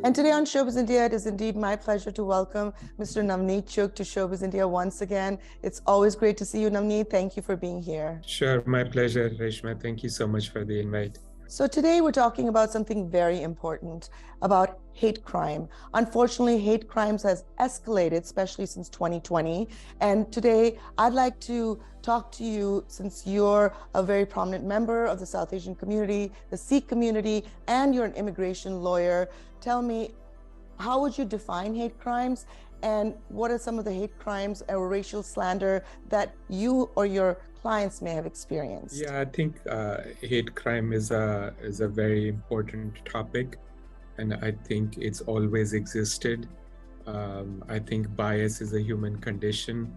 And today on Showbiz India, it is indeed my pleasure to welcome Mr. Navneet Chugh to Showbiz India once again. It's always great to see you, Navneet. Thank you for being here. Sure, my pleasure, Reshma. Thank you so much for the invite. So today we're talking about something very important, about hate crime. Unfortunately, hate crimes has escalated, especially since 2020. And today I'd like to talk to you, since you're a very prominent member of the South Asian community, the Sikh community, and you're an immigration lawyer. Tell me, how would you define hate crimes? And what are some of the hate crimes or racial slander that you or your clients may have experienced? Yeah, I think hate crime is a very important topic, and I think it's always existed. I think bias is a human condition.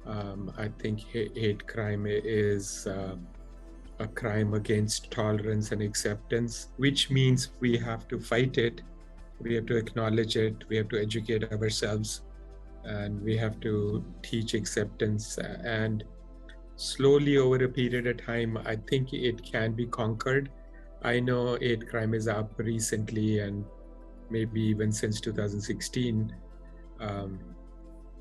I think hate crime is a crime against tolerance and acceptance, which means we have to fight it. We have to acknowledge it. We have to educate ourselves, and we have to teach acceptance. And slowly over a period of time, I think it can be conquered. I know hate crime is up recently and maybe even since 2016.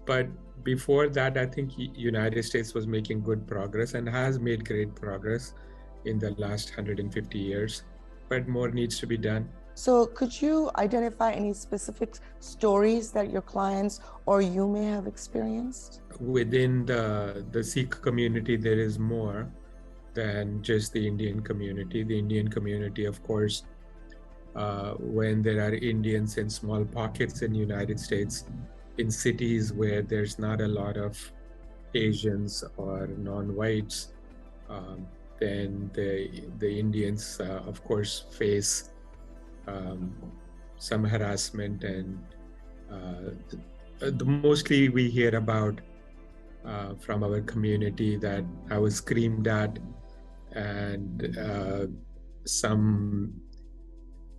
But before that, I think United States was making good progress and has made great progress in the last 150 years, but more needs to be done. So could you identify any specific stories that your clients or you may have experienced? Within the Sikh community, there is more than just the Indian community. The Indian community, of course, when there are Indians in small pockets in the United States, in cities where there's not a lot of Asians or non-whites, then the Indians, of course, face some harassment, and mostly we hear about from our community that I was screamed at, and some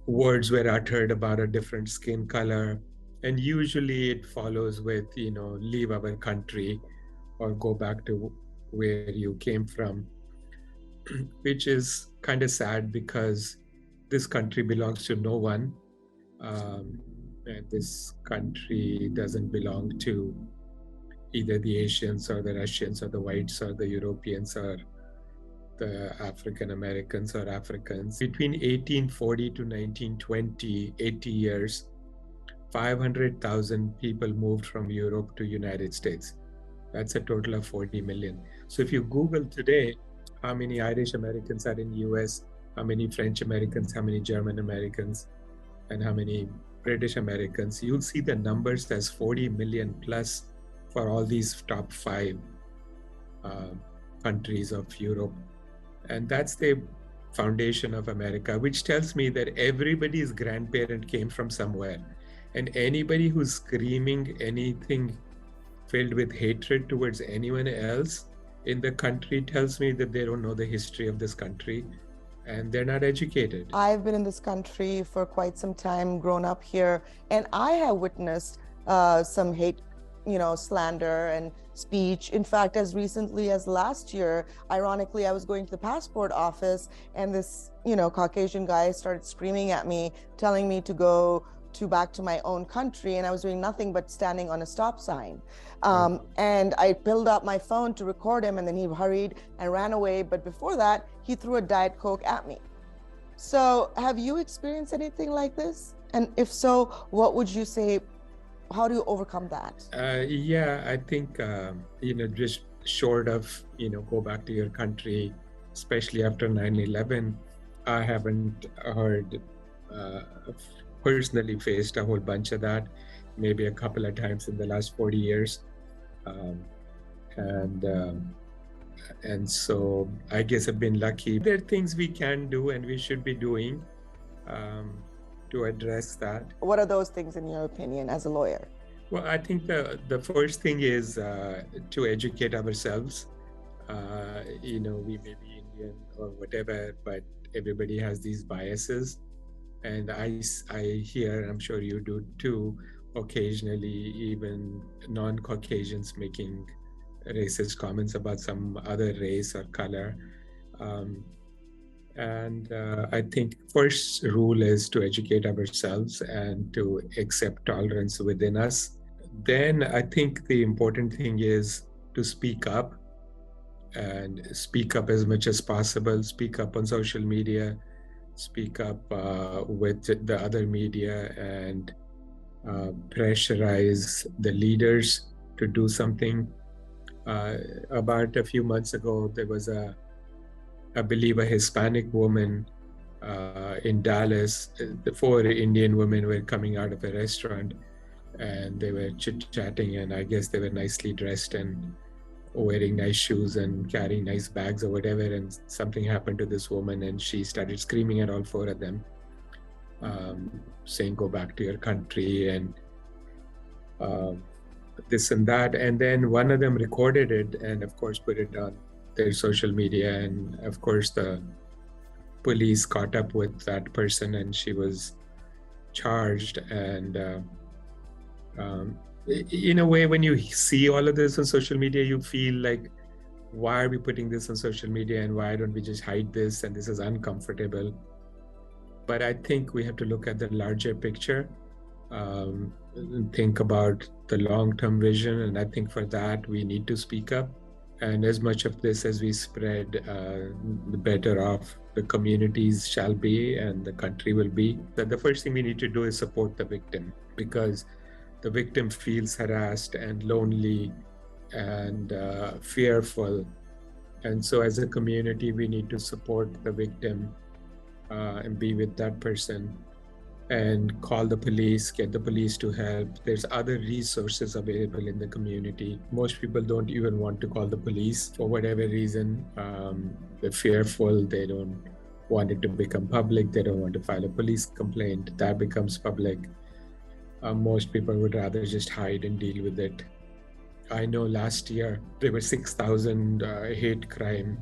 words were uttered about a different skin color, and usually it follows with, leave our country or go back to where you came from, which is kind of sad because this country belongs to no one, and this country doesn't belong to either the Asians or the Russians or the whites or the Europeans or the African Americans or Africans. Between 1840 to 1920, 80 years, 500,000 people moved from Europe to United States. That's a total of 40 million. So if you Google today, how many Irish Americans are in US, how many French Americans, how many German Americans, and how many British Americans, you'll see the numbers as 40 million plus for all these top 5 countries of Europe. And that's the foundation of America, which tells me that everybody's grandparent came from somewhere. And anybody who's screaming anything filled with hatred towards anyone else in the country tells me that they don't know the history of this country and they're not educated. I've been in this country for quite some time, grown up here, and I have witnessed some hate, slander and speech. In fact, as recently as last year, ironically, I was going to the passport office and this, Caucasian guy started screaming at me, telling me to go back to my own country, and I was doing nothing but standing on a stop sign. And I pulled out my phone to record him, and then he hurried and ran away. But before that, he threw a Diet Coke at me. So have you experienced anything like this? And if so, what would you say? How do you overcome that? Yeah, I think, just short of, go back to your country, especially after 9/11, I haven't heard personally faced a whole bunch of that, maybe a couple of times in the last 40 years. And so I guess I've been lucky. There are things we can do and we should be doing to address that. What are those things in your opinion as a lawyer? Well, I think the first thing is to educate ourselves. We may be Indian or whatever, but everybody has these biases. And I hear, and I'm sure you do too, occasionally even non-Caucasians making racist comments about some other race or color. And I think first rule is to educate ourselves and to accept tolerance within us. Then I think the important thing is to speak up, and speak up as much as possible. Speak up on social media, speak up with the other media, and pressurize the leaders to do something. About a few months ago, there was I believe, a Hispanic woman in Dallas. The four Indian women were coming out of a restaurant, and they were chit-chatting, and I guess they were nicely dressed and wearing nice shoes and carrying nice bags or whatever, and something happened to this woman, and she started screaming at all four of them, saying, "Go back to your country," and this and that. And then one of them recorded it and, of course, put it on their social media. And, of course, the police caught up with that person, and she was charged. And in a way, when you see all of this on social media, you feel like, why are we putting this on social media, and why don't we just hide this? And this is uncomfortable. But I think we have to look at the larger picture, think about the long-term vision. And I think for that, we need to speak up. And as much of this as we spread, the better off the communities shall be and the country will be. That the first thing we need to do is support the victim, because the victim feels harassed and lonely and fearful. And so as a community, we need to support the victim and be with that person and call the police, get the police to help. There's other resources available in the community. Most people don't even want to call the police for whatever reason. They're fearful, they don't want it to become public, they don't want to file a police complaint. That becomes public. Most people would rather just hide and deal with it. I know last year there were 6,000 hate crime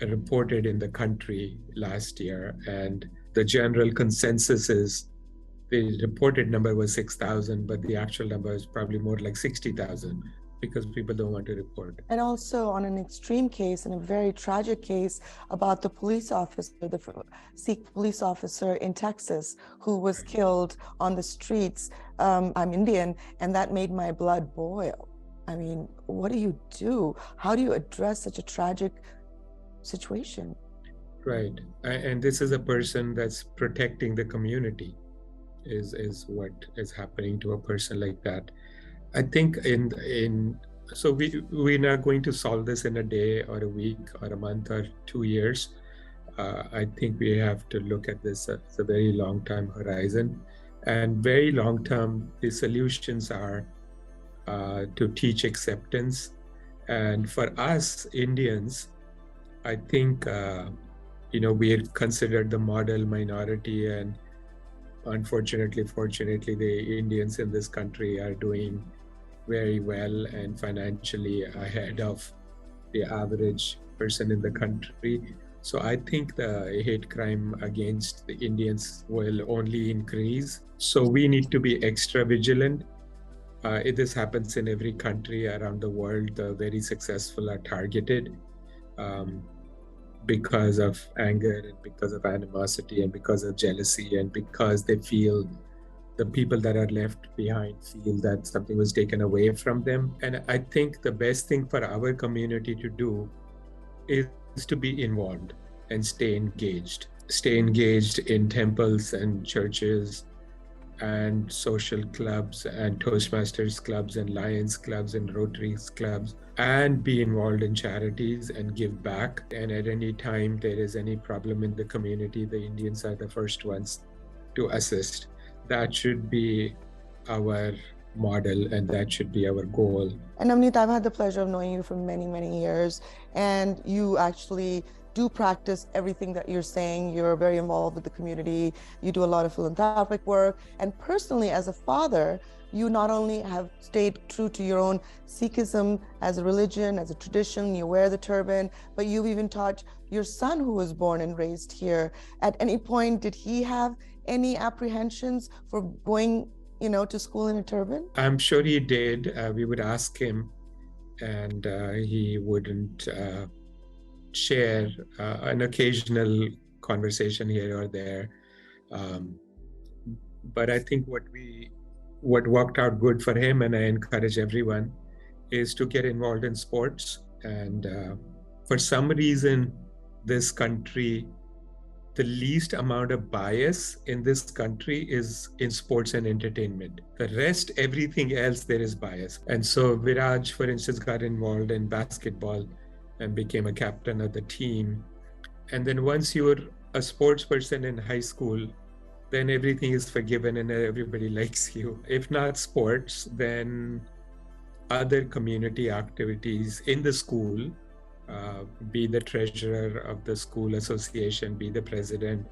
reported in the country last year, and the general consensus is the reported number was 6,000, but the actual number is probably more like 60,000 because people don't want to report. And also on an extreme case, and a very tragic case about the police officer, the Sikh police officer in Texas who was killed on the streets. I'm Indian, and that made my blood boil. I mean, what do you do? How do you address such a tragic situation? Right. And this is a person that's protecting the community, is what is happening to a person like that. I think so we're not going to solve this in a day or a week or a month or 2 years. I think we have to look at this as a very long-term horizon. And very long-term, the solutions are to teach acceptance. And for us Indians, I think, we are considered the model minority, and unfortunately, fortunately, the Indians in this country are doing very well and financially ahead of the average person in the country. So I think the hate crime against the Indians will only increase. So we need to be extra vigilant. This happens in every country around the world. The very successful are targeted because of anger and because of animosity and because of jealousy and because they feel the people that are left behind feel that something was taken away from them. And I think the best thing for our community to do is to be involved and stay engaged. Stay engaged in temples and churches and social clubs and Toastmasters clubs and Lions clubs and Rotaries clubs, and be involved in charities and give back. And at any time there is any problem in the community, the Indians are the first ones to assist. That should be our model and that should be our goal. And Navneet, I've had the pleasure of knowing you for many, many years, and you actually do practice everything that you're saying. You're very involved with the community. You do a lot of philanthropic work. And personally, as a father, you not only have stayed true to your own Sikhism as a religion, as a tradition, you wear the turban, but you've even taught your son, who was born and raised here. At any point, did he have any apprehensions for going, to school in a turban? I'm sure he did. We would ask him, and he wouldn't share an occasional conversation here or there. But I think what worked out good for him, and I encourage everyone, is to get involved in sports. And for some reason, this country, the least amount of bias in this country is in sports and entertainment. The rest, everything else, there is bias. And so Viraj, for instance, got involved in basketball and became a captain of the team. And then once you're a sports person in high school, then everything is forgiven and everybody likes you. If not sports, then other community activities in the school, be the treasurer of the school association, be the president,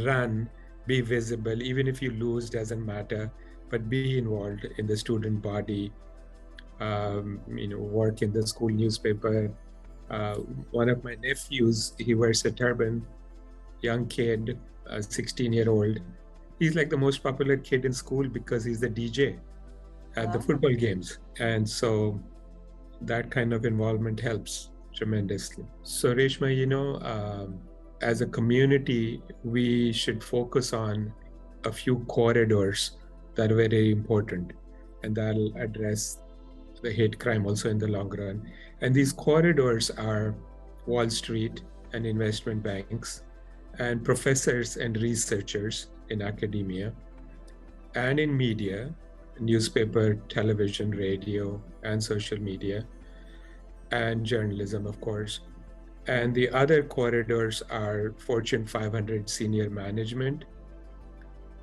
run, be visible. Even if you lose, doesn't matter, but be involved in the student body, work in the school newspaper. One of my nephews, he wears a turban, young kid, a 16-year-old. He's like the most popular kid in school because he's the DJ at the football games. And so that kind of involvement helps tremendously. So Reshma, as a community, we should focus on a few corridors that are very important, and that'll address the hate crime also in the long run. And these corridors are Wall Street and investment banks and professors and researchers in academia and in media, newspaper, television, radio, and social media, and journalism, of course. And the other corridors are Fortune 500 senior management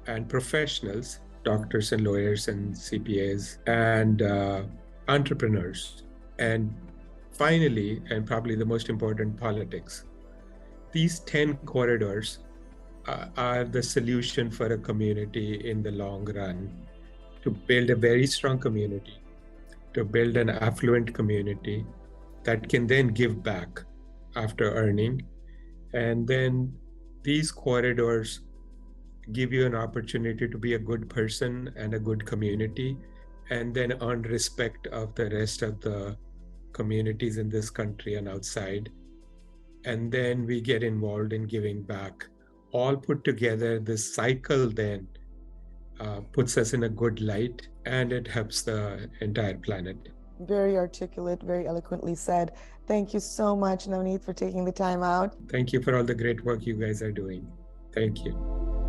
and professionals, doctors and lawyers and CPAs, and entrepreneurs. And finally, and probably the most important, politics. These 10 corridors are the solution for a community in the long run, to build a very strong community, to build an affluent community that can then give back after earning. And then these corridors give you an opportunity to be a good person and a good community, and then earn respect of the rest of the communities in this country and outside. And then we get involved in giving back. All put together, this cycle then puts us in a good light, and it helps the entire planet. Very articulate, very eloquently said. Thank you so much, Navneet, for taking the time out. Thank you for all the great work you guys are doing. Thank you.